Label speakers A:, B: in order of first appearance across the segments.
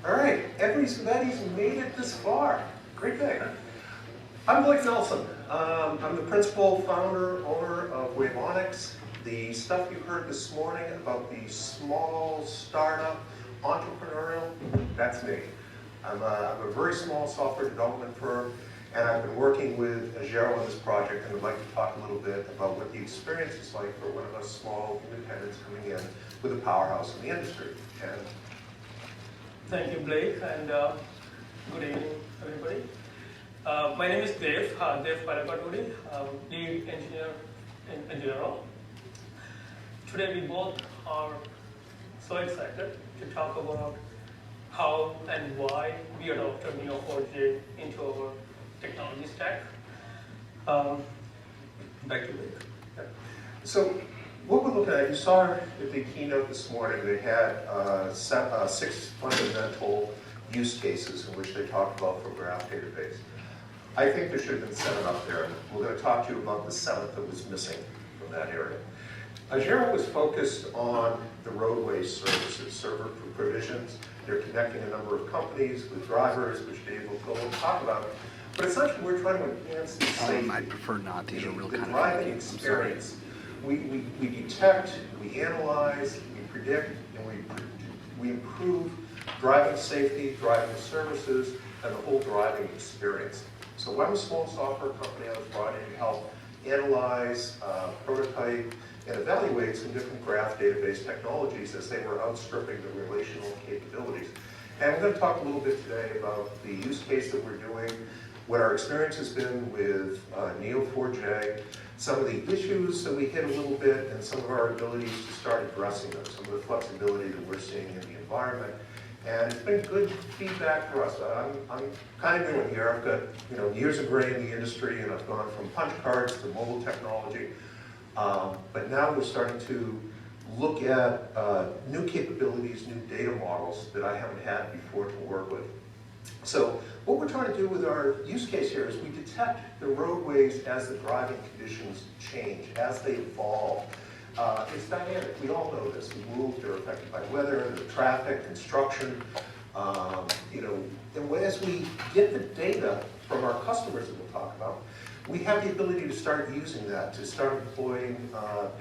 A: All right, everybody's made it this far. Great day. I'm Blake Nelson. I'm the principal, founder, owner of Waveonics. The stuff you heard this morning about the small startup entrepreneurial, that's me. I'm a very small software development firm, and I've been working with Agero on this project, and I'd like to talk a little bit about what the experience is like for one of us small independents coming in with a powerhouse in the industry. And
B: thank you, Blake, and good evening, everybody. My name is Dev Palakaturi, lead engineer in Agero. Today we both are so excited to talk about how and why we adopted Neo4j into our technology stack. Back to Blake.
A: Yeah. So what we're looking at, you saw at the keynote this morning, they had 6 fundamental use cases in which they talked about for graph database. I think there should have been 7 up there. We're going to talk to you about the 7th that was missing from that area. Agero was focused on the Roadway services, server provisions. They're connecting a number of companies with drivers, which Dave will go and talk about. But essentially, we're trying to enhance the safety.
C: I'd prefer not. These are real kind of
A: driving experience. We detect, we analyze, we predict, and we improve driving safety, driving services, and the whole driving experience. So I'm a small software company. I was brought in to help analyze, prototype, and evaluate some different graph database technologies as they were outstripping the relational capabilities. And we're going to talk a little bit today about the use case that we're doing, what our experience has been with Neo4j, some of the issues that we hit a little bit, and some of our abilities to start addressing them, some of the flexibility that we're seeing in the environment. And it's been good feedback for us. I'm kind of new here. I've got years of gray in the industry, and I've gone from punch cards to mobile technology. But now we're starting to look at new capabilities, new data models that I haven't had before to work with. So what we're trying to do with our use case here is we detect the roadways as the driving conditions change, as they evolve. It's dynamic. We all know this. We move, they're affected by weather, the traffic, construction. And as we get the data from our customers that we'll talk about, we have the ability to start using that, to start employing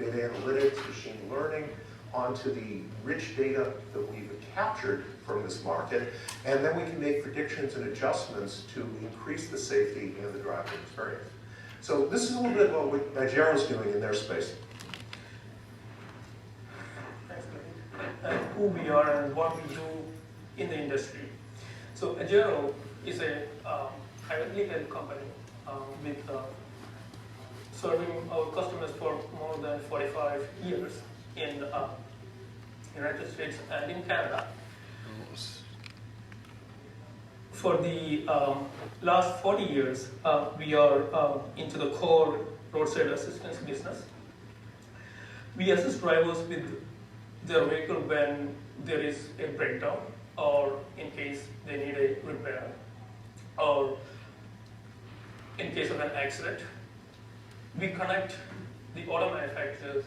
A: data analytics, machine learning onto the rich data that we've captured from this market, and then we can make predictions and adjustments to increase the safety and the driving experience. So this is a little bit about what Agero's doing in their space.
B: Thanks, Blake. And who we are and what we do in the industry. So Agero is a privately held company with serving our customers for more than 45 years in the United States and in Canada. For the last 40 years, we are into the core roadside assistance business. We assist drivers with their vehicle when there is a breakdown, or in case they need a repair, or in case of an accident. We connect the auto manufacturers,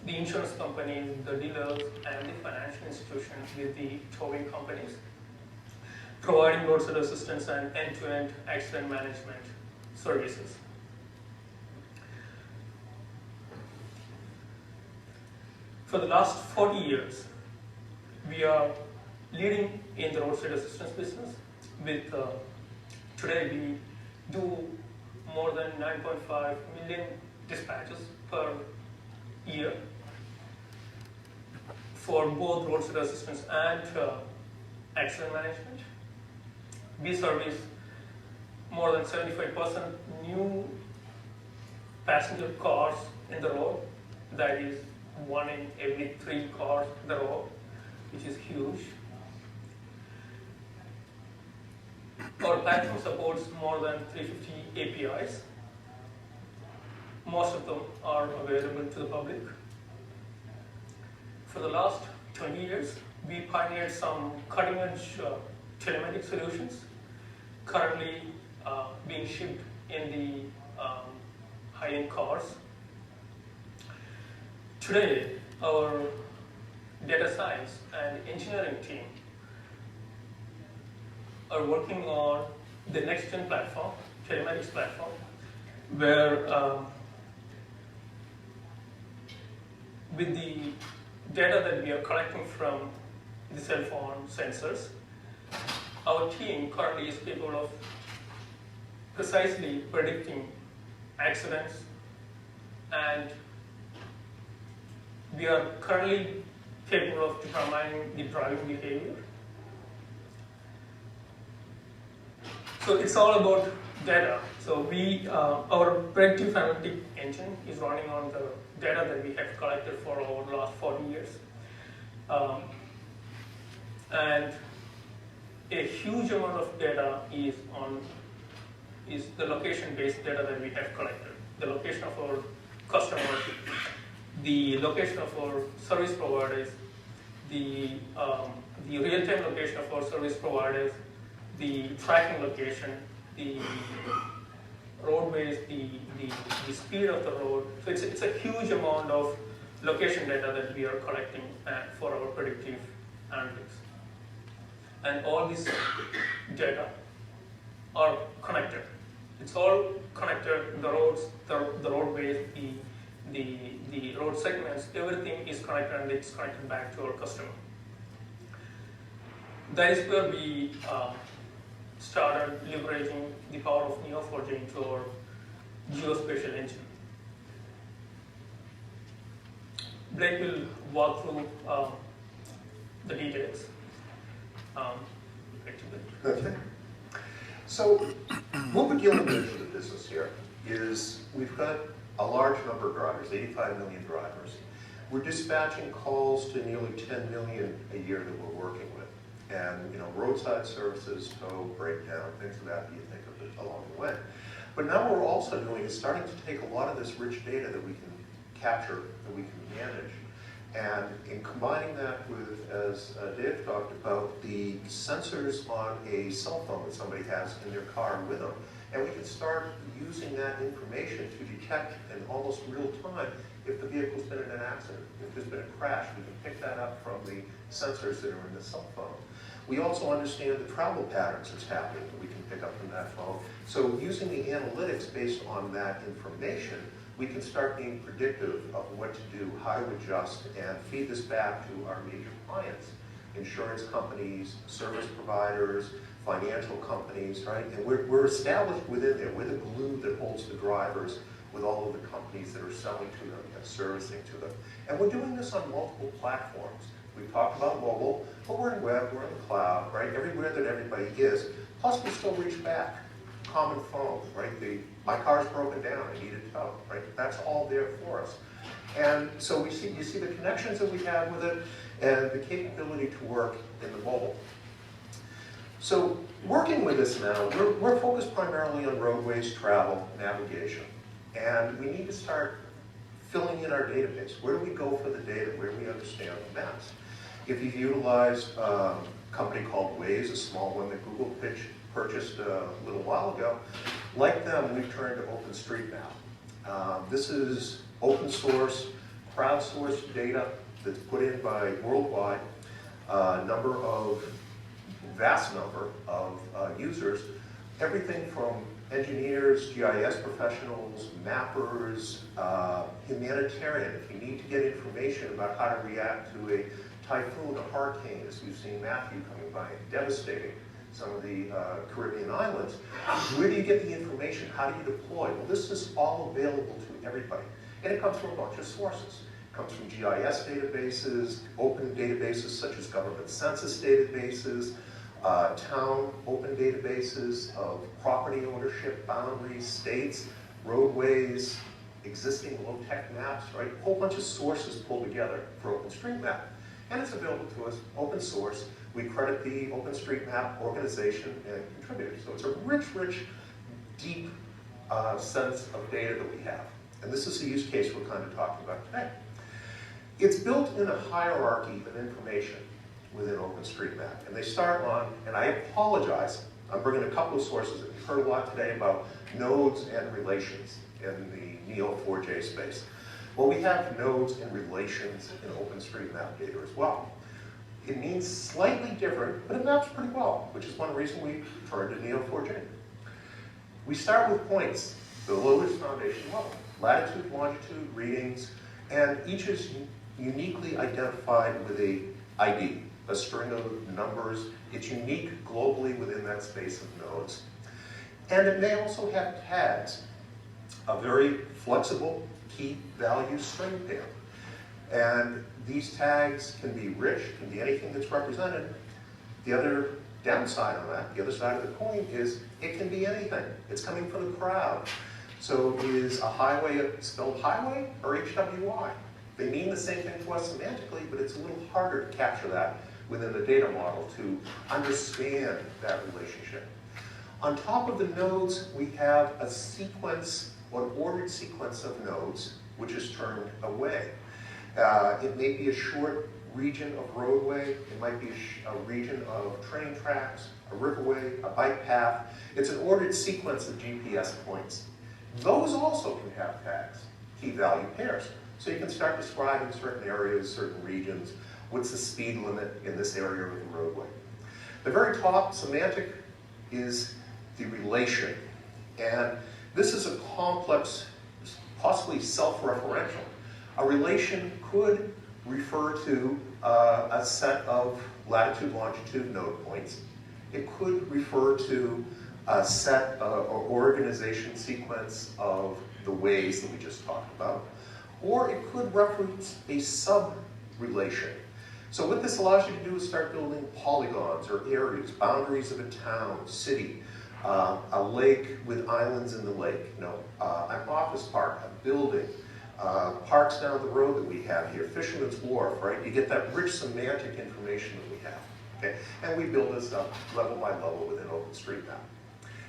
B: the insurance companies, the dealers, and the financial institutions with the towing companies, providing roadside assistance and end-to-end accident management services. For the last 40 years, we are leading in the roadside assistance business. With today, we do more than 9.5 million dispatches per year for both roadside assistance and accident management. We service more than 75% new passenger cars in the road. That is 1 in every 3 cars in the road, which is huge. Our platform supports more than 350 APIs. Most of them are available to the public. For the last 20 years, we pioneered some cutting-edge telematic solutions, currently being shipped in the high-end cars. Today, our data science and engineering team are working on the next-gen platform, telematics platform, where with the data that we are collecting from the cell phone sensors, our team currently is capable of precisely predicting accidents, and we are currently capable of determining the driving behavior. So it's all about data. So our predictive analytic engine is running on the data that we have collected for over the last 40 years. And a huge amount of data is the location-based data that we have collected. The location of our customers, the location of our service providers, the real-time location of our service providers, the tracking location, the roadways, the speed of the road. So it's a huge amount of location data that we are collecting for our predictive analytics. And all this data are connected. It's all connected, the roads, the roadways, the road segments, everything is connected and it's connected back to our customer. That is where we started leveraging the power of Neo4j into our geospatial engine. Blake will walk through the details.
A: Okay. So what we're dealing with in the business here is we've got a large number of drivers, 85 million drivers. We're dispatching calls to nearly 10 million a year that we're working with. And roadside services, tow, breakdown, things of that you think of it along the way. But now what we're also doing is starting to take a lot of this rich data that we can capture, that we can manage, and in combining that with, as Dave talked about, the sensors on a cell phone that somebody has in their car with them, and we can start using that information to detect in almost real time if the vehicle's been in an accident, if there's been a crash. We can pick that up from the sensors that are in the cell phone. We also understand the travel patterns that's happening that we can pick up from that phone. So using the analytics based on that information, we can start being predictive of what to do, how to adjust, and feed this back to our major clients, insurance companies, service providers, financial companies, right? And we're established within there. We're the glue that holds the drivers with all of the companies that are selling to them and servicing to them. And we're doing this on multiple platforms. We've talked about mobile, but we're in web, we're in the cloud, right? Everywhere that everybody is. Plus we still reach back. Common phone, right? My car's broken down, I need a tow, right? That's all there for us. And so you see the connections that we have with it and the capability to work in the mobile. So working with this now, we're focused primarily on roadways, travel, navigation. And we need to start filling in our database. Where do we go for the data? Where do we understand the maps? If you've utilized a company called Waze, a small one that Google purchased a little while ago, like them, we've turned to OpenStreetMap. This is open source, crowdsourced data that's put in by worldwide, vast number of users, everything from engineers, GIS professionals, mappers, humanitarian. If you need to get information about how to react to a typhoon, a hurricane, as we've seen Matthew coming by and devastating some of the Caribbean islands, where do you get the information? How do you deploy? Well, this is all available to everybody. And it comes from a bunch of sources. It comes from GIS databases, open databases such as government census databases, town open databases of property ownership, boundaries, states, roadways, existing low-tech maps, right? A whole bunch of sources pulled together for OpenStreetMap. And it's available to us, open source. We credit the OpenStreetMap organization and contributors. So it's a rich, deep sense of data that we have. And this is the use case we're kind of talking about today. It's built in a hierarchy of information within OpenStreetMap. And they start on, and I apologize, I'm bringing a couple of sources. You've heard a lot today about nodes and relations in the Neo4j space. Well, we have nodes and relations in OpenStreetMap data as well. It means slightly different, but it maps pretty well, which is one reason we turned to Neo4j. We start with points, the lowest foundation level, latitude, longitude, readings, and each is uniquely identified with a ID, a string of numbers. It's unique globally within that space of nodes. And it may also have tags, a very flexible key value string pair. And these tags can be rich, can be anything that's represented. The other downside on that, the other side of the coin, is it can be anything. It's coming from the crowd. So is a highway spelled highway or HWY? They mean the same thing to us semantically, but it's a little harder to capture that within the data model to understand that relationship. On top of the nodes, we have a sequence, or an ordered sequence of nodes, which is termed a way. It may be a short region of roadway, it might be a region of train tracks, a riverway, a bike path. It's an ordered sequence of GPS points. Those also can have tags, key value pairs. So you can start describing certain areas, certain regions. What's the speed limit in this area of the roadway? The very top, semantic, is the relation. And this is a complex, possibly self-referential. A relation could refer to a set of latitude, longitude node points. It could refer to a set or organization sequence of the ways that we just talked about. Or it could reference a sub-relation. So what this allows you to do is start building polygons or areas, boundaries of a town, city, a lake with islands in the lake, an office park, a building, parks down the road that we have here, Fisherman's Wharf, right? You get that rich semantic information that we have, okay? And we build this up level by level within OpenStreetMap.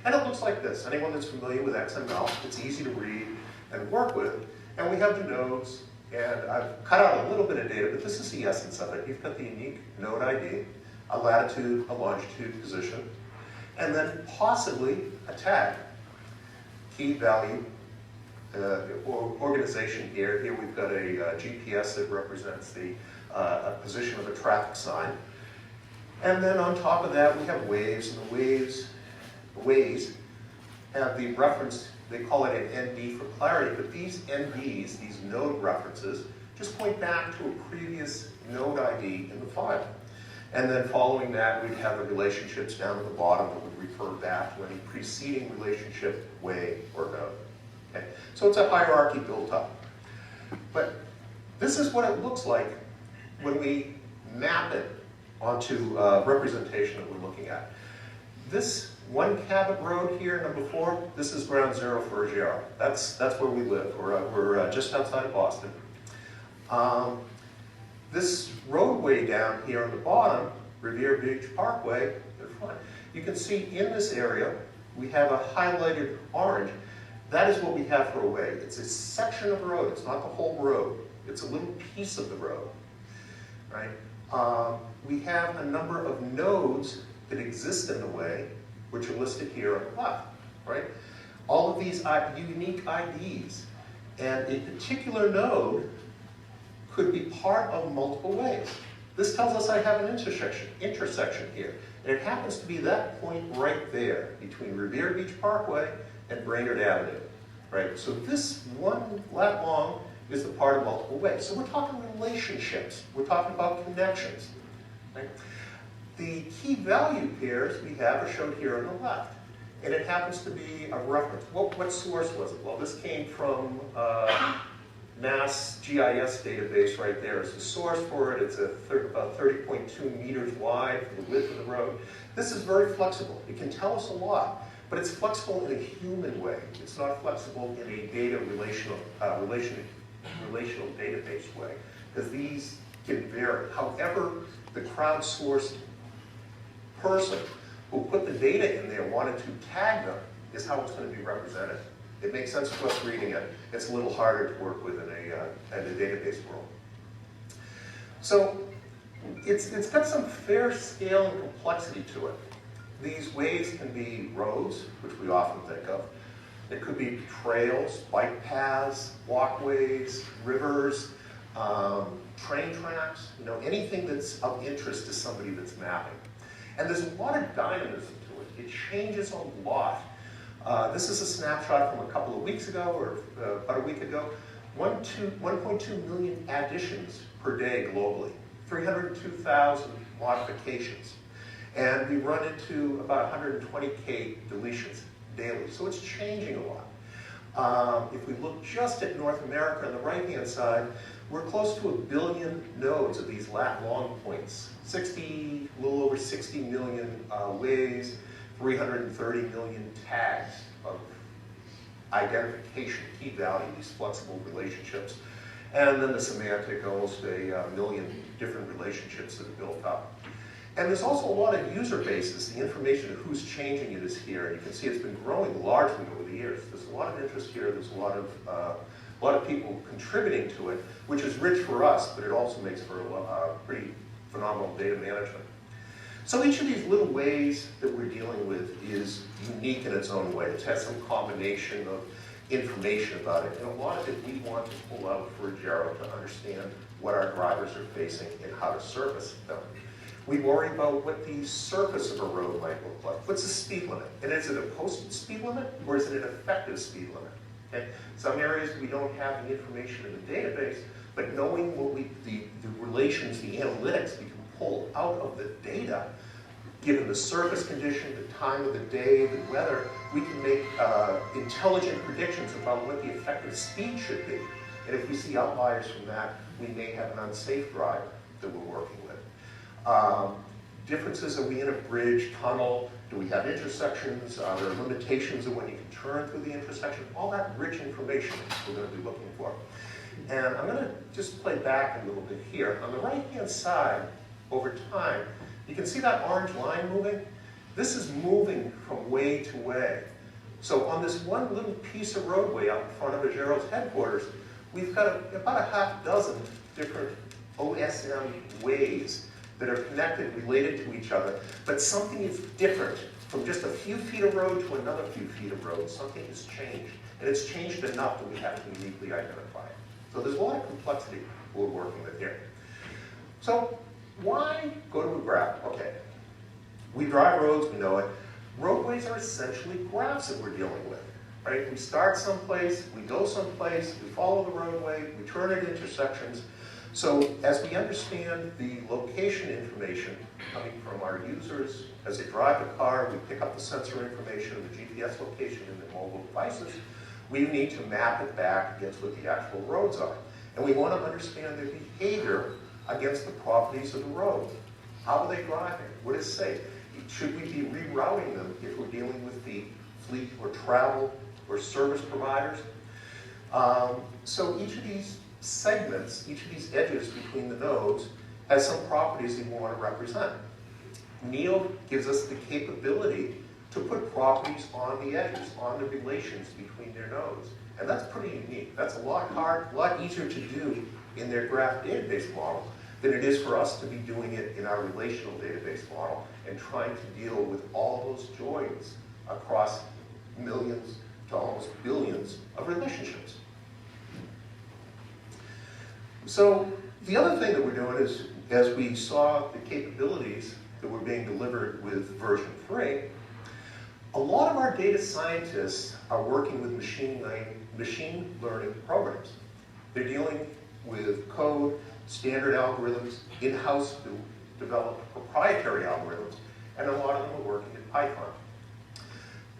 A: And it looks like this. Anyone that's familiar with XML, it's easy to read and work with. And we have the nodes, and I've cut out a little bit of data, but this is the essence of it. You've got the unique node ID, a latitude, a longitude position, and then possibly a tag, key value, or organization here. Here we've got a GPS that represents the a position of a traffic sign. And then on top of that, we have waves, and the ways have the reference. They call it an ND for clarity, but these NDs, these node references, just point back to a previous node ID in the file. And then following that, we'd have the relationships down at the bottom that would refer back to any preceding relationship, way, or node. Okay? So it's a hierarchy built up. But this is what it looks like when we map it onto representation that we're looking at. This one Cabot Road here, number 4, this is ground zero for RGR. That's where we live. We're just outside of Boston. This roadway down here on the bottom, Revere Beach Parkway, you can see in this area, we have a highlighted orange. That is what we have for a way. It's a section of road. It's not the whole road. It's a little piece of the road, right? We have a number of nodes that exist in the way, which are listed here on the left, right? All of these are unique IDs, and a particular node could be part of multiple ways. This tells us I have an intersection here, and it happens to be that point right there between Revere Beach Parkway and Brainerd Avenue, right? So this one lat long is the part of multiple ways. So we're talking relationships. We're talking about connections, right? The key value pairs we have are shown here on the left. And it happens to be a reference. What source was it? Well, this came from Mass GIS database right there. It's the source for it. It's about 30.2 meters wide for the width of the road. This is very flexible. It can tell us a lot, but it's flexible in a human way. It's not flexible in a data relational database way, because these can vary. However, the crowdsourced person who put the data in there wanted to tag them is how it's going to be represented. It makes sense to us reading it. It's a little harder to work with in a database world. So it's got some fair scale and complexity to it. These ways can be roads, which we often think of. It could be trails, bike paths, walkways, rivers, train tracks, anything that's of interest to somebody that's mapping. And there's a lot of dynamism to it. It changes a lot. This is a snapshot from a couple of weeks ago, or about a week ago. 1.2 million additions per day globally, 302,000 modifications. And we run into about 120K deletions daily. So it's changing a lot. If we look just at North America on the right-hand side, we're close to 1 billion nodes of these lat long points. A little over 60 million ways, 330 million tags of identification, key value, these flexible relationships. And then the semantic, almost a million different relationships that are built up. And there's also a lot of user bases. The information of who's changing it is here. And you can see it's been growing largely over the years. There's a lot of interest here. There's a lot of people contributing to it, which is rich for us, but it also makes for pretty phenomenal data management. So each of these little ways that we're dealing with is unique in its own way. It has some combination of information about it, and a lot of it we want to pull out for Jero to understand what our drivers are facing and how to service them. We worry about what the surface of a road might look like. What's the speed limit? And is it a posted speed limit, or is it an effective speed limit? Okay? Some areas we don't have the information in the database, but knowing what the relations, the analytics we can pull out of the data, given the surface condition, the time of the day, the weather, we can make intelligent predictions about what the effective speed should be. And if we see outliers from that, we may have an unsafe drive that we're working with. Differences, are we in a bridge, tunnel? Do we have intersections? Are there limitations of when you can turn through the intersection? All that rich information we're going to be looking for. And I'm going to just play back a little bit here. On the right-hand side, over time, you can see that orange line moving. This is moving from way to way. So on this one little piece of roadway out in front of Agero's headquarters, we've got about a half dozen different OSM ways that are connected, related to each other, but something is different from just a few feet of road to another few feet of road. Something has changed, and it's changed enough that we have to uniquely identify it. So there's a lot of complexity we're working with here. So why go to a graph? Okay, we drive roads, we know it. Roadways are essentially graphs that we're dealing with, right? We start someplace, we go someplace, we follow the roadway, we turn at intersections. So as we understand the location information coming from our users, as they drive the car, we pick up the sensor information of the GPS location in the mobile devices, we need to map it back against what the actual roads are. And we want to understand their behavior against the properties of the road. How are they driving? What is safe? Should we be rerouting them if we're dealing with the fleet or travel or service providers? So each of these segments, each of these edges between the nodes, has some properties that we want to represent. Neo gives us the capability to put properties on the edges, on the relations between their nodes. And that's pretty unique. That's a lot easier to do in their graph database model than it is for us to be doing it in our relational database model and trying to deal with all those joins across millions to almost billions of relationships. So the other thing that we're doing is, as we saw the capabilities that were being delivered with version 3, a lot of our data scientists are working with machine learning programs. They're dealing with code, standard algorithms, in-house developed proprietary algorithms, and a lot of them are working in Python.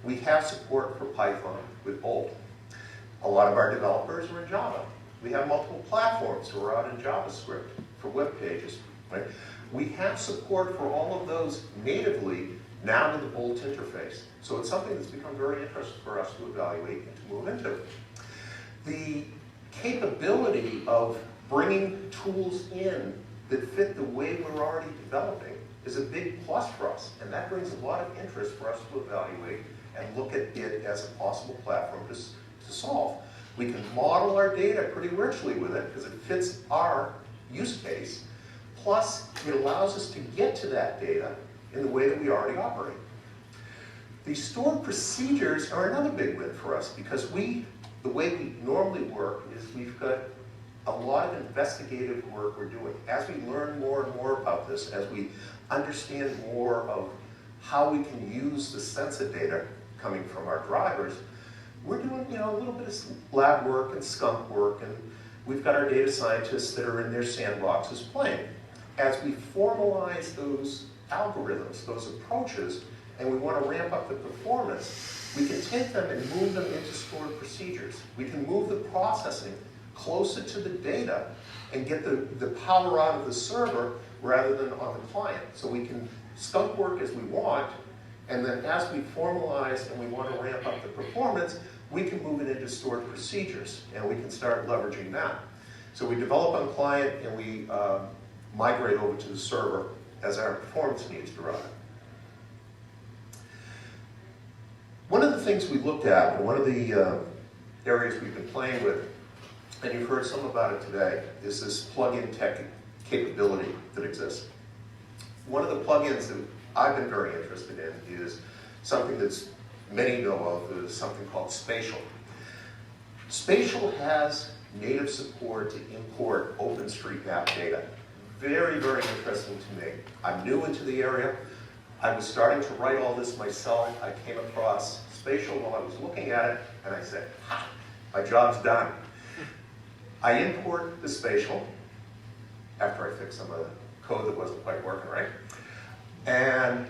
A: We have support for Python with Bolt. A lot of our developers are in Java. We have multiple platforms who are out in JavaScript for web pages. Right? We have support for all of those natively now with the Bolt interface. So it's something that's become very interesting for us to evaluate and to move into. The capability of bringing tools in that fit the way we're already developing is a big plus for us. And that brings a lot of interest for us to evaluate and look at it as a possible platform to solve. We can model our data pretty richly with it because it fits our use case. Plus, it allows us to get to that data in the way that we already operate. The stored procedures are another big win for us because the way we normally work is we've got a lot of investigative work we're doing. As we learn more and more about this, as we understand more of how we can use the sensor data coming from our drivers, we're doing a little bit of lab work and skunk work, and we've got our data scientists that are in their sandboxes playing. As we formalize those algorithms, those approaches, and we want to ramp up the performance, we can take them and move them into stored procedures. We can move the processing closer to the data and get the power out of the server rather than on the client. So we can skunk work as we want, and then as we formalize and we want to ramp up the performance, we can move it into stored procedures, and we can start leveraging that. So we develop on client, and we migrate over to the server as our performance needs derive. One of the things we looked at, and one of the areas we've been playing with, and you've heard some about it today, is this plug-in tech capability that exists. One of the plugins that I've been very interested in is something that's many know of, is something called Spatial. Spatial has native support to import OpenStreetMap data. Very, very interesting to me. I'm new into the area. I was starting to write all this myself. I came across Spatial while I was looking at it, and I said, ha, my job's done. I import the Spatial after I fix some of the code that wasn't quite working right. And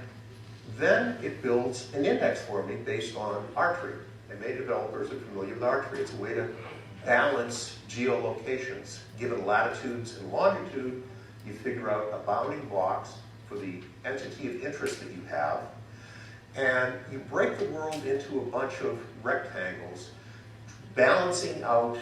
A: then it builds an index for me based on R-tree. And many developers are familiar with R-tree. It's a way to balance geolocations. Given latitudes and longitude, you figure out a bounding box for the entity of interest that you have, and you break the world into a bunch of rectangles, balancing out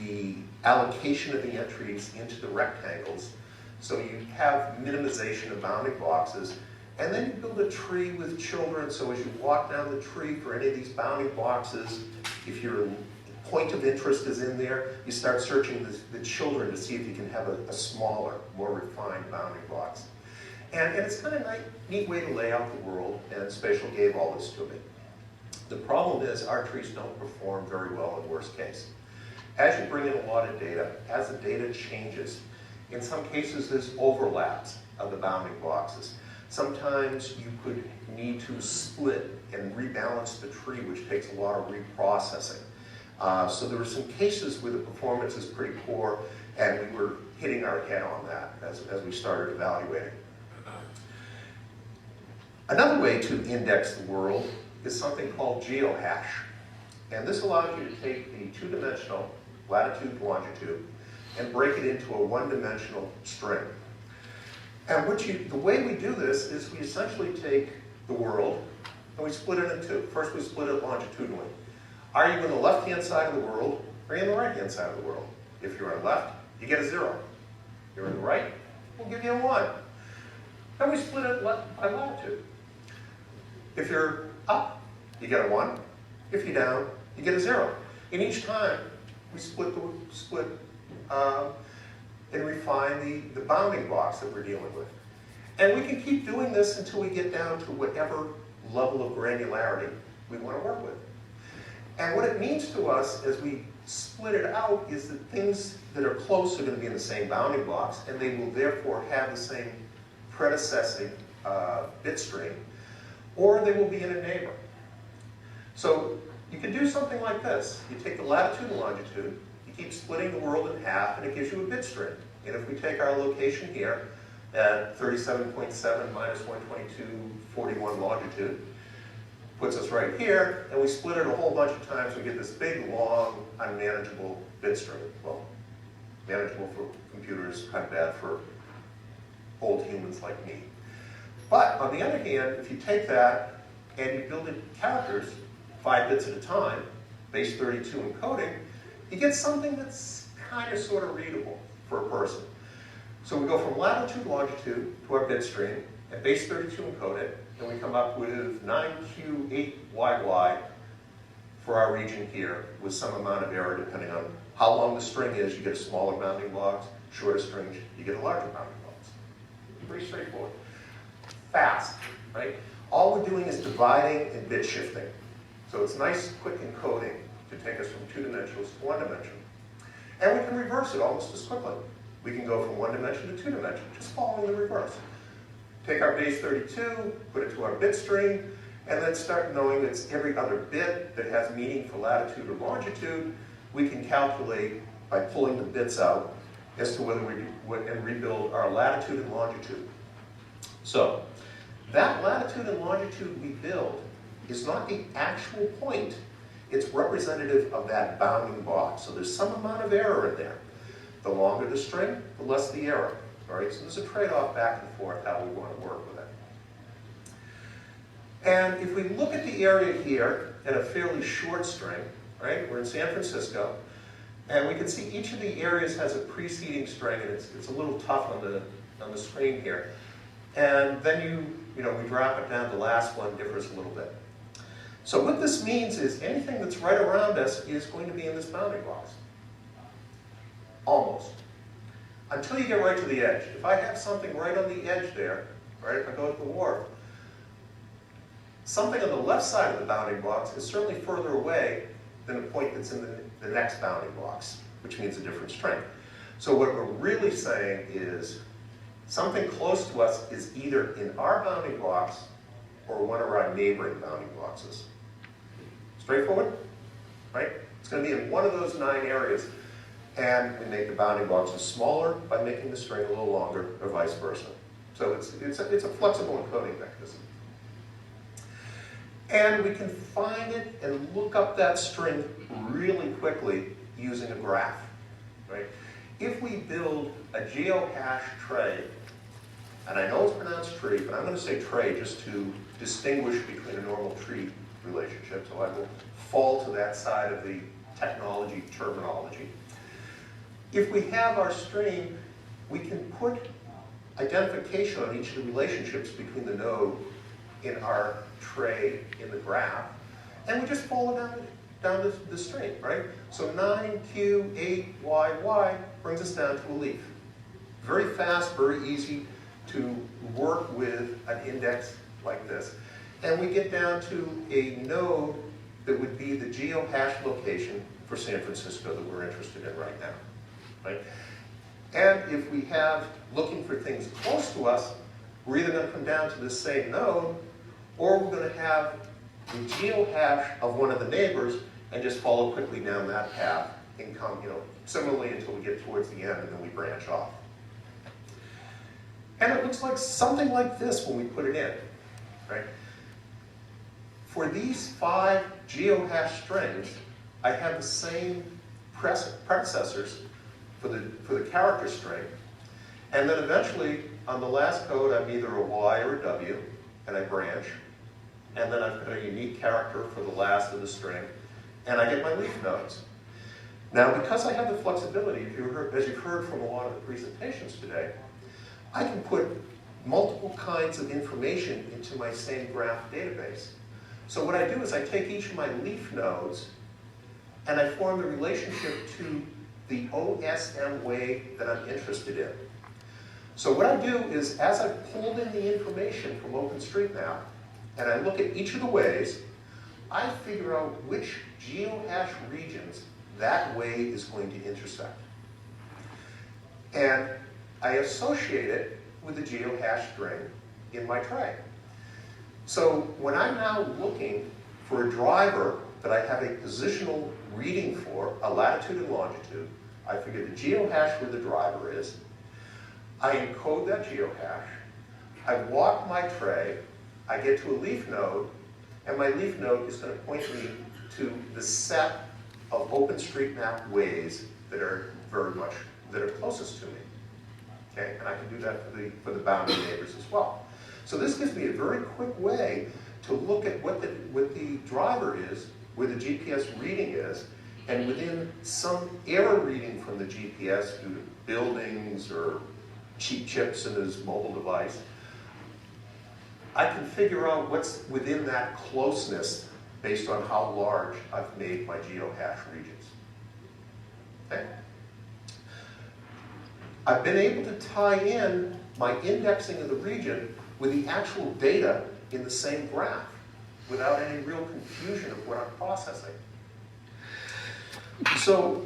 A: the allocation of the entries into the rectangles, so you have minimization of bounding boxes, and then you build a tree with children, so as you walk down the tree for any of these bounding boxes, if your point of interest is in there, you start searching the children to see if you can have a smaller, more refined bounding box. And it's kind of a neat way to lay out the world, and Spatial gave all this to me. The problem is our trees don't perform very well in worst case. As you bring in a lot of data, as the data changes, in some cases there's overlaps of the bounding boxes. Sometimes you could need to split and rebalance the tree, which takes a lot of reprocessing. So there were some cases where the performance is pretty poor, and we were hitting our head on that as we started evaluating. Another way to index the world is something called Geohash. And this allows you to take the two-dimensional latitude, longitude, and break it into a one-dimensional string. And the way we do this is we essentially take the world and we split it in two. First, we split it longitudinally. Are you in the left-hand side of the world, or are you in the right-hand side of the world? If you're on the left, you get a 0. If you're on the right, we'll give you a 1. Then we split it by latitude. If you're up, you get a 1. If you're down, you get a 0. And each time, we split and refine the bounding box that we're dealing with. And we can keep doing this until we get down to whatever level of granularity we want to work with. And what it means to us as we split it out is that things that are close are going to be in the same bounding box, and they will therefore have the same predecessing bit stream, or they will be in a neighbor. So you can do something like this. You take the latitude and longitude, you keep splitting the world in half, and it gives you a bit stream. And if we take our location here at 37.7 minus 122.41 longitude, puts us right here, and we split it a whole bunch of times, we get this big, long, unmanageable bit stream. Well, manageable for computers, kind of bad for old humans like me. But on the other hand, if you take that and you build it in characters, 5 bits at a time, base 32 encoding, you get something that's kind of sort of readable for a person. So we go from latitude, longitude to our bit stream, and base 32 encoded, and we come up with 9Q8YY for our region here, with some amount of error depending on how long the string is. You get a smaller bounding box, shorter strings, you get a larger bounding box. Pretty straightforward. Fast, right? All we're doing is dividing and bit shifting. So it's nice, quick encoding to take us from 2 dimensionals to 1 dimension. And we can reverse it almost as quickly. We can go from 1 dimension to 2 dimension, just following the reverse. Take our base 32, put it to our bit stream, and then start knowing it's every other bit that has meaning for latitude or longitude. We can calculate by pulling the bits out as to whether and rebuild our latitude and longitude. So, that latitude and longitude we build is not the actual point. It's representative of that bounding box. So there's some amount of error in there. The longer the string, the less the error. All right? So there's a trade-off back and forth how we want to work with it. And if we look at the area here at a fairly short string, right? We're in San Francisco, and we can see each of the areas has a preceding string, and it's a little tough on the screen here. And then we drop it down. The last one differs a little bit. So what this means is anything that's right around us is going to be in this bounding box. Almost. Until you get right to the edge. If I have something right on the edge there, right, if I go to the wharf, something on the left side of the bounding box is certainly further away than a point that's in the next bounding box, which means a different string. So what we're really saying is something close to us is either in our bounding box or one of our neighboring bounding boxes. Straightforward, right? It's going to be in one of those 9 areas, and we make the bounding boxes smaller by making the string a little longer, or vice versa. So it's a flexible encoding mechanism. And we can find it and look up that string really quickly using a graph, right? If we build a geohash tray, and I know it's pronounced tree, but I'm going to say tray just to distinguish between a normal tree relationship, so I will fall to that side of the technology terminology. If we have our string, we can put identification on each of the relationships between the node in our tray in the graph, and we just follow down the string, right? So 9Q8YY brings us down to a leaf. Very fast, very easy to work with an index like this. And we get down to a node that would be the geohash location for San Francisco that we're interested in right now, right? And if we have looking for things close to us, we're either going to come down to the same node, or we're going to have the geohash of one of the neighbors and just follow quickly down that path and come, similarly until we get towards the end, and then we branch off. And it looks like something like this when we put it in, right? For these 5 geohash strings, I have the same predecessors for the character string, and then eventually on the last code I'm either a Y or a W, and I branch, and then I've got a unique character for the last of the string, and I get my leaf nodes. Now, because I have the flexibility, as you've heard from a lot of the presentations today, I can put multiple kinds of information into my same graph database. So what I do is I take each of my leaf nodes and I form the relationship to the OSM wave that I'm interested in. So what I do is, as I've pulled in the information from OpenStreetMap and I look at each of the waves, I figure out which geohash regions that wave is going to intersect. And I associate it with the geohash string in my tray. So when I'm now looking for a driver that I have a positional reading for, a latitude and longitude, I figure the geohash where the driver is, I encode that geohash, I walk my tray, I get to a leaf node, and my leaf node is going to point me to the set of OpenStreetMap ways that are closest to me. Okay, and I can do that for the boundary neighbors as well. So this gives me a very quick way to look at what the driver is, where the GPS reading is, and within some error reading from the GPS due to buildings or cheap chips in his mobile device, I can figure out what's within that closeness based on how large I've made my geohash regions. Okay? I've been able to tie in my indexing of the region with the actual data in the same graph without any real confusion of what I'm processing. So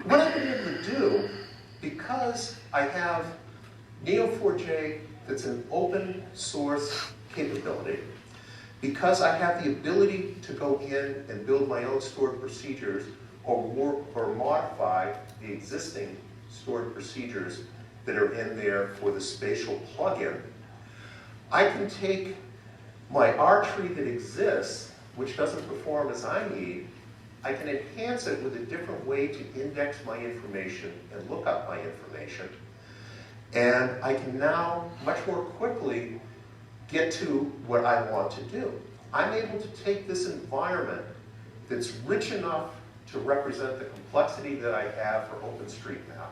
A: what I've been able to do, because I have Neo4j that's an open source capability, because I have the ability to go in and build my own stored procedures or modify the existing stored procedures that are in there for the Spatial plugin, I can take my R tree that exists, which doesn't perform as I need, I can enhance it with a different way to index my information and look up my information. And I can now, much more quickly, get to what I want to do. I'm able to take this environment that's rich enough to represent the complexity that I have for OpenStreetMap,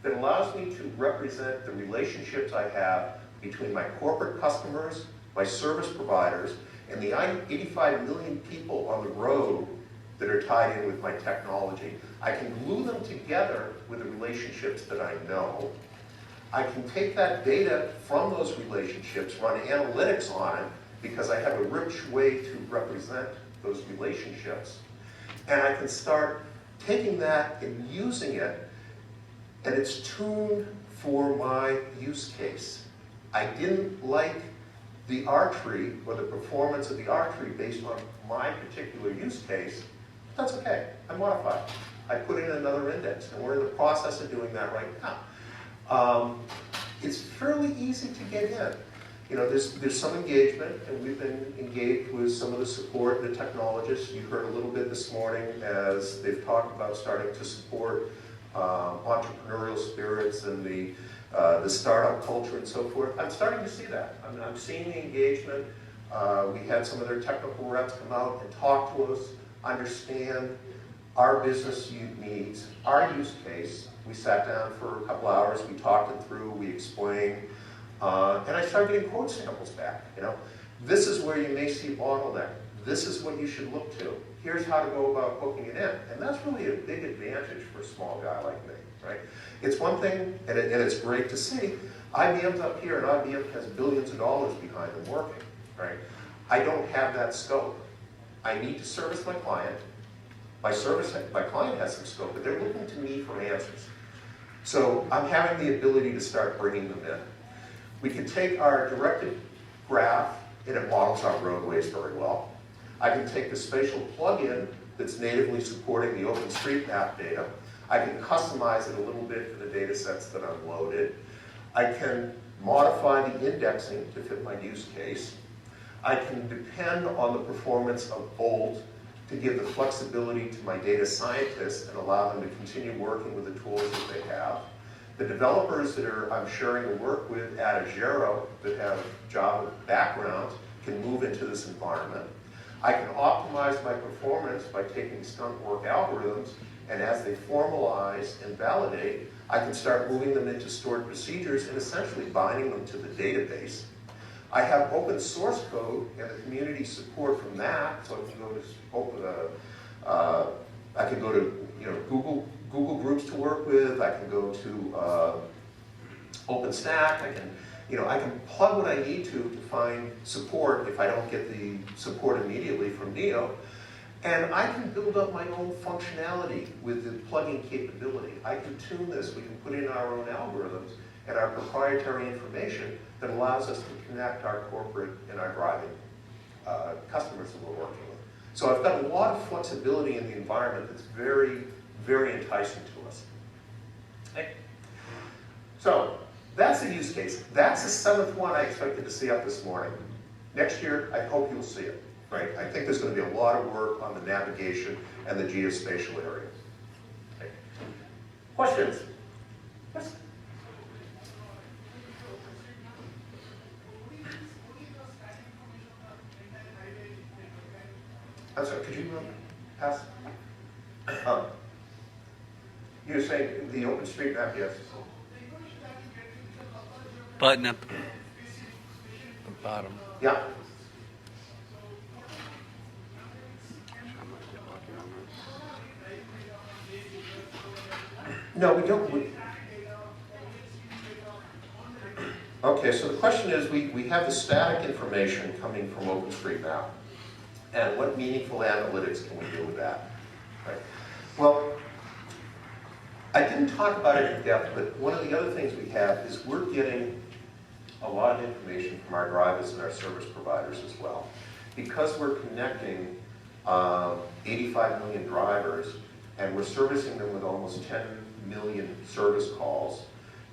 A: that allows me to represent the relationships I have between my corporate customers, my service providers, and the 85 million people on the road that are tied in with my technology. I can glue them together with the relationships that I know. I can take that data from those relationships, run analytics on it, because I have a rich way to represent those relationships. And I can start taking that and using it, and it's tuned for my use case. I didn't like the R tree or the performance of the R tree based on my particular use case. That's okay, I modify it. I put in another index, and we're in the process of doing that right now. It's fairly easy to get in. You know, there's some engagement, and we've been engaged with some of the support, the technologists. You heard a little bit this morning as they've talked about starting to support entrepreneurial spirits and the startup culture and so forth. I'm starting to see that. I'm seeing the engagement. We had some of their technical reps come out and talk to us, understand our business needs, our use case. We sat down for a couple hours, we talked it through, we explained, and I started getting quote samples back. You know, this is where you may see bottleneck. This is what you should look to. Here's how to go about hooking it in. And that's really a big advantage for a small guy like me, right? It's one thing, and it's great to see, IBM's up here, and IBM has billions of dollars behind them working, right? I don't have that scope. I need to service my client. My client has some scope, but they're looking to me for answers. So I'm having the ability to start bringing them in. We can take our directed graph, and it models our roadways very well. I can take the Spatial plugin that's natively supporting the OpenStreetMap data. I can customize it a little bit for the data sets that I've loaded. I can modify the indexing to fit my use case. I can depend on the performance of Bolt to give the flexibility to my data scientists and allow them to continue working with the tools that they have. The developers that I'm sharing the work with at Azero that have Java backgrounds can move into this environment. I can optimize my performance by taking skunk work algorithms, and as they formalize and validate, I can start moving them into stored procedures and essentially binding them to the database. I have open source code and the community support from that, so I can go to Google groups to work with. I can go to OpenStack. I can plug what I need to find support if I don't get the support immediately from Neo. And I can build up my own functionality with the plugin capability. I can tune this. We can put in our own algorithms and our proprietary information that allows us to connect our corporate and our driving customers that we're working with. So I've got a lot of flexibility in the environment that's very, very enticing to us. Okay. So that's the use case. That's the seventh one I expected to see up this morning. Next year, I hope you'll see it. Right? I think there's going to be a lot of work on the navigation and the geospatial area. Okay. Questions? Yes? I'm sorry, could you pass? You were saying the OpenStreetMap, yes?
C: Button up the bottom.
A: Yeah. No, we don't. Okay, so the question is, we have the static information coming from OpenStreetMap, and what meaningful analytics can we do with that? Right. Well, I didn't talk about it in depth, but one of the other things we have is we're getting a lot of information from our drivers and our service providers as well. Because we're connecting 85 million drivers, and we're servicing them with almost 10 million service calls,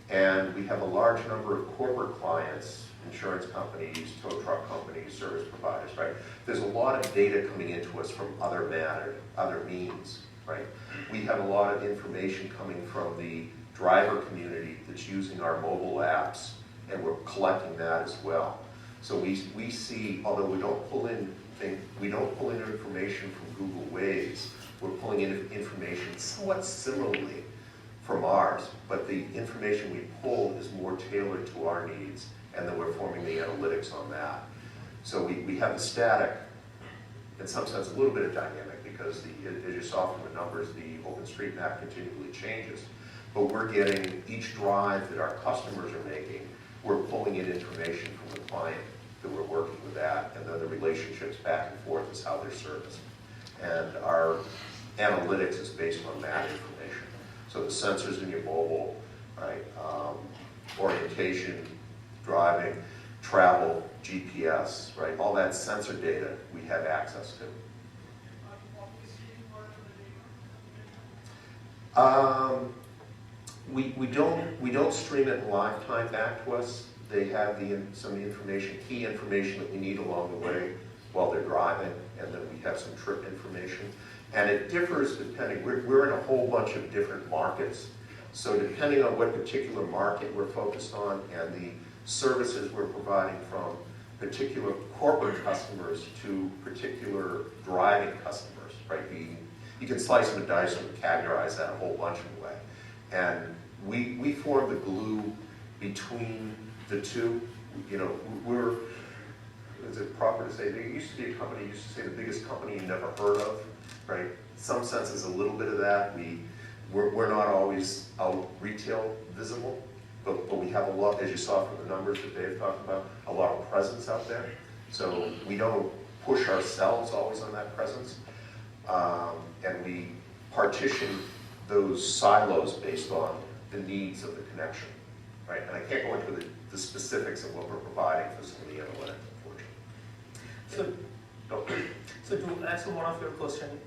A: and we have a large number of corporate clients, insurance companies, tow truck companies, service providers, right? There's a lot of data coming into us from other means, right? We have a lot of information coming from the driver community that's using our mobile apps, and we're collecting that as well. So we see, although we don't pull in information from Google Waves, we're pulling in information somewhat similarly from ours, but the information we pull is more tailored to our needs, and then we're forming the analytics on that. So we have the static, in some sense, a little bit of dynamic, because as you saw from the numbers, the OpenStreetMap continually changes. But we're getting each drive that our customers are making, we're pulling in information from the client that we're working with that, and then the relationships back and forth is how they're serviced. And our analytics is based on that information. So the sensors in your mobile, right, orientation, driving, travel, GPS, right, all that sensor data we have access to. We don't stream it in live time back to us. They have some information, key information that we need along the way while they're driving, and then we have some trip information. And it differs depending, we're in a whole bunch of different markets. So depending on what particular market we're focused on and the services we're providing, from particular corporate customers to particular driving customers, right? You can slice them and dice them and categorize that a whole bunch of way. And we form the glue between the two. You know, is it proper to say, there used to be a company, used to say the biggest company you never heard of, right? Some sense is a little bit of that. We're not always out retail visible, but we have a lot, as you saw from the numbers that Dave talked about, a lot of presence out there. So we don't push ourselves always on that presence. And we partition those silos based on the needs of the connection, right? And I can't go into the specifics of what we're providing for some of the analytics, unfortunately.
B: So to answer one of your questions,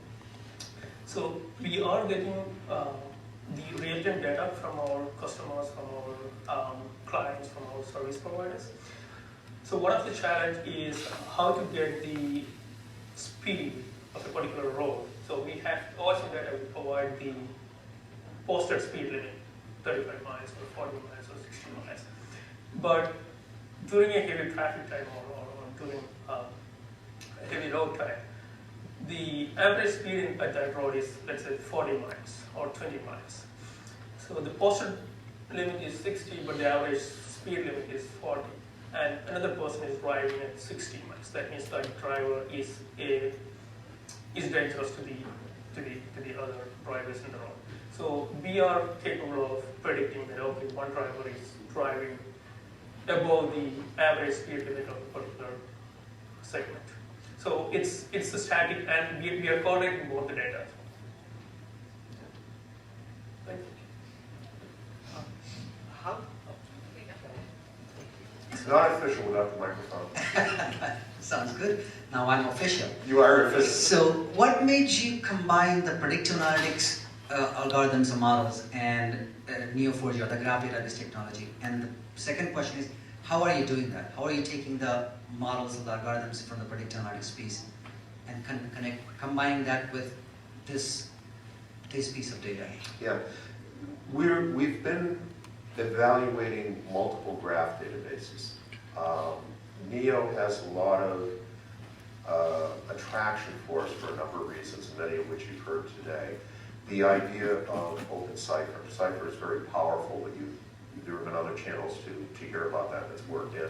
B: so we are getting the real-time data from our customers, from our clients, from our service providers. So one of the challenge is how to get the speed of a particular road. So we have also data we provide the posted speed limit, 35 miles or 40 miles or 60 miles. But during a heavy traffic time or during heavy road time, the average speed at that road is, let's say, 40 miles or 20 miles. So the posted limit is 60, but the average speed limit is 40. And another person is driving at 60 miles. That means that driver is dangerous to the other drivers in the road. So we are capable of predicting that, okay, one driver is driving above the average speed limit of a particular segment. So it's a static, and we are correlating both the data. Thank you.
A: It's not official without the microphone.
D: Sounds good. Now I'm official.
A: You are official.
D: So what made you combine the predictive analytics algorithms and models and Neo4j, or the graphical database technology? And the second question is, how are you doing that? How are you taking the models and the algorithms from the predictive analytics piece and combining that with this piece of data?
A: Yeah, we've been evaluating multiple graph databases. Neo has a lot of attraction for us for a number of reasons, many of which you've heard today. The idea of open cipher. Cipher is very powerful, but there have been other channels to hear about that that's worked in.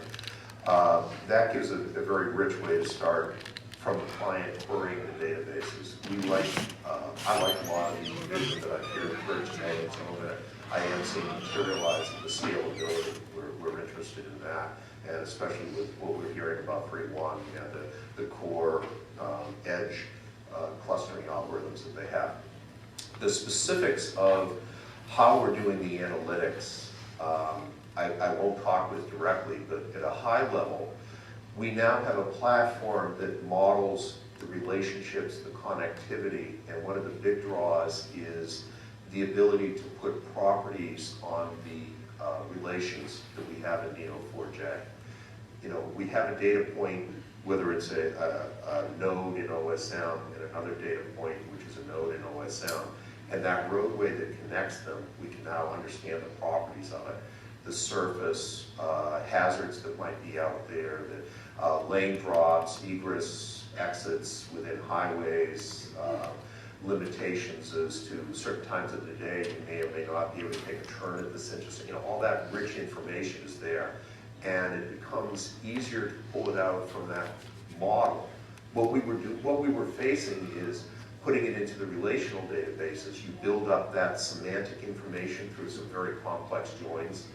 A: That gives a very rich way to start from the client querying the databases. I like a lot of the information that I've heard today, and some of it I am seeing materialize in the scalability. We're interested in that, and especially with what we're hearing about 3.1 and the core edge clustering algorithms that they have. The specifics of how we're doing the analytics, I won't talk with directly, but at a high level, we now have a platform that models the relationships, the connectivity, and one of the big draws is the ability to put properties on the relations that we have in Neo4j. You know, we have a data point, whether it's a node in OSM and another data point, which is a node in OSM, and that roadway that connects them, we can now understand the properties of it. The surface, hazards that might be out there, the lane drops, egress, exits within highways, limitations as to certain times of the day you may or may not be able to take a turn at this intersection. You know, all that rich information is there, and it becomes easier to pull it out from that model. What we were facing is putting it into the relational databases. You build up that semantic information through some very complex joins,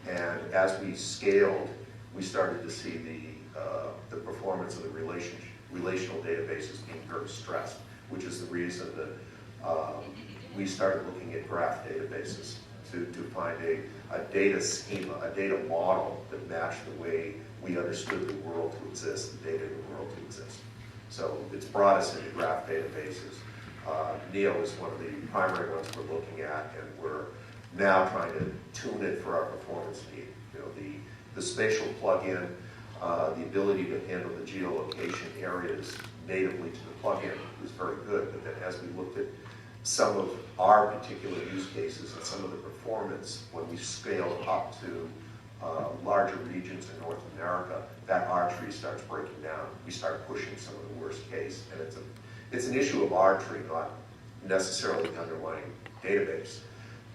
A: and as we scaled, we started to see the performance of the relational databases being very stressed, which is the reason that we started looking at graph databases to find a data schema, a data model that matched the way we understood the world to exist, the data in the world to exist. So it's brought us into graph databases. Neo is one of the primary ones we're looking at, and we're now trying to tune it for our performance need. You know, the spatial plugin, the ability to handle the geolocation areas natively to the plugin was very good, but then as we looked at some of our particular use cases and some of the performance, when we scaled up to larger regions in North America, that R tree starts breaking down. We start pushing some of the worst case, and it's an issue of R tree, not necessarily the underlying database,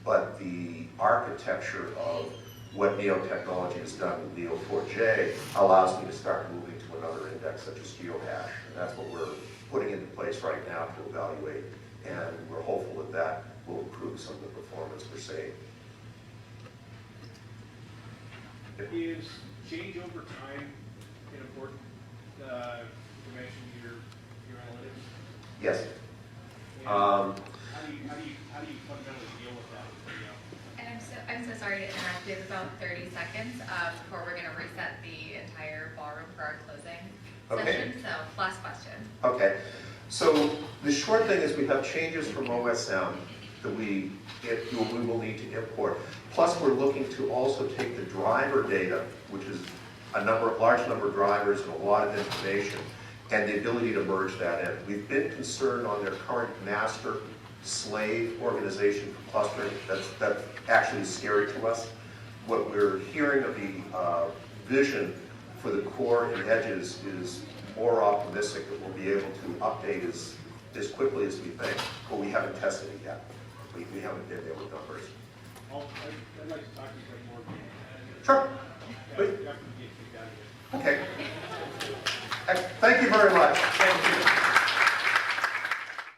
A: but the architecture of what Neo technology has done with Neo4j allows me to start moving to another index such as Geohash, and that's what we're putting into place right now to evaluate, and we're hopeful that that will improve some of the performance we're seeing.
E: Is change over time an important dimension to your analytics?
A: Yes.
E: And how do you fundamentally deal with that?
F: And I'm so sorry to interrupt. We have about 30 seconds before we're going to reset the entire ballroom for our closing session. So last question.
A: Okay. So the short thing is we have changes from OSM that we will need to import. Plus we're looking to also take the driver data, which is large number of drivers and a lot of information, and the ability to merge that in. We've been concerned on their current master-slave organization for clustering. That actually is scary to us. What we're hearing of the vision for the core and edges is more optimistic that we'll be able to update as quickly as we think, but we haven't tested it yet. We haven't been there with numbers.
E: I'd like to talk to you a bit more.
A: Sure.
E: After we get kicked out of here.
A: Okay. Thank you very much. Thank you.